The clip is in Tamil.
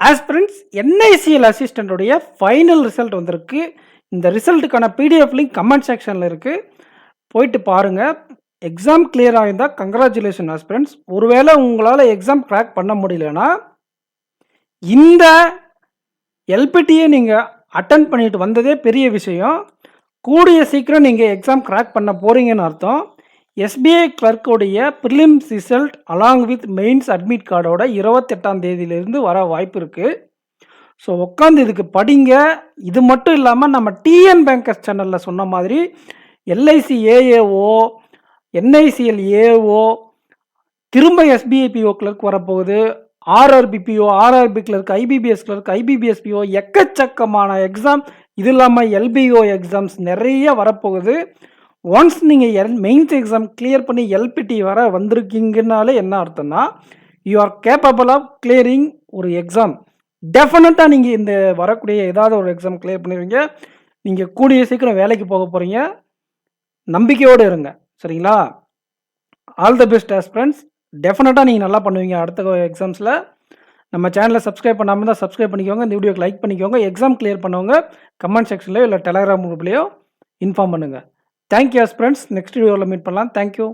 ஆஸ்பிரண்ட்ஸ் என்ஐசிஎல் அசிஸ்டண்ட்டுடைய ஃபைனல் ரிசல்ட் வந்திருக்கு. இந்த ரிசல்ட்டுக்கான பிடிஎஃப் லிங்க் கமெண்ட் செக்ஷனில் இருக்குது, போயிட்டு பாருங்கள். எக்ஸாம் கிளியர் ஆகியிருந்தால் கங்க்ராச்சுலேஷன் ஆஸ்பிரண்ட்ஸ். ஒருவேளை உங்களால் எக்ஸாம் கிராக் பண்ண முடியலன்னா இந்த எல்பிடியை நீங்கள் அட்டன் பண்ணிட்டு வந்ததே பெரிய விஷயம். கூடிய சீக்கிரம் நீங்கள் எக்ஸாம் கிராக் பண்ண போகிறீங்கன்னு அர்த்தம். எஸ்பிஐ கிளர்க்குடைய prelims result along with mains admit கார்டோட 28ஆம் தேதியிலிருந்து வர வாய்ப்பு இருக்குது. ஸோ உட்காந்து இதுக்கு படிங்க. இது மட்டும் இல்லாமல் நம்ம டிஎன் பேங்கர்ஸ் சேனலில் சொன்ன மாதிரி எல்ஐசி ஏஏஓ, என்ஐசிஎல் ஏஓ, திரும்ப எஸ்பிஐ பிஓ கிளர்க் வரப்போகுது, RRB PO, RRB clerk, IBPS clerk, IBPS PO, எக்கச்சக்கமான எக்ஸாம். இது இல்லாமல் எல்பிஓ எக்ஸாம்ஸ் நிறைய வரப்போகுது. ஒன்ஸ் நீங்கள் மெயின்ஸ் எக்ஸாம் கிளியர் பண்ணி எல்பிடி வர வந்திருக்கீங்கனாலே என்ன அர்த்தம்னா you are capable of clearing ஒரு எக்ஸாம். டெஃபினட்டாக நீங்கள் இந்த வரக்கூடிய ஏதாவது ஒரு எக்ஸாம் கிளியர் பண்ணிடுவீங்க. நீங்கள் கூடிய சீக்கிரம் வேலைக்கு போக போகிறீங்க. நம்பிக்கையோடு இருங்க, சரிங்களா? All the best aspirants. டெஃபினட்டாக நீங்கள் நல்லா பண்ணுவீங்க அடுத்த எக்ஸாம்ஸில். நம்ம சேனலை சப்ஸ்கிரைப் பண்ணாமல் தான் சப்ஸ்கிரைப் பண்ணிக்கோங்க. இந்த வீடியோக்கு லைக் பண்ணிக்கோங்க. எக்ஸாம் கிளியர் பண்ணவங்க கமெண்ட் செக்ஷன்லையோ இல்லை டெலகிராம் குரூப்லேயோ இன்ஃபார்ம் பண்ணுங்கள். Thank you aspirants. நெக்ஸ்ட் வீடியோவில் மீட் பண்ணலாம். தேங்க்யூ.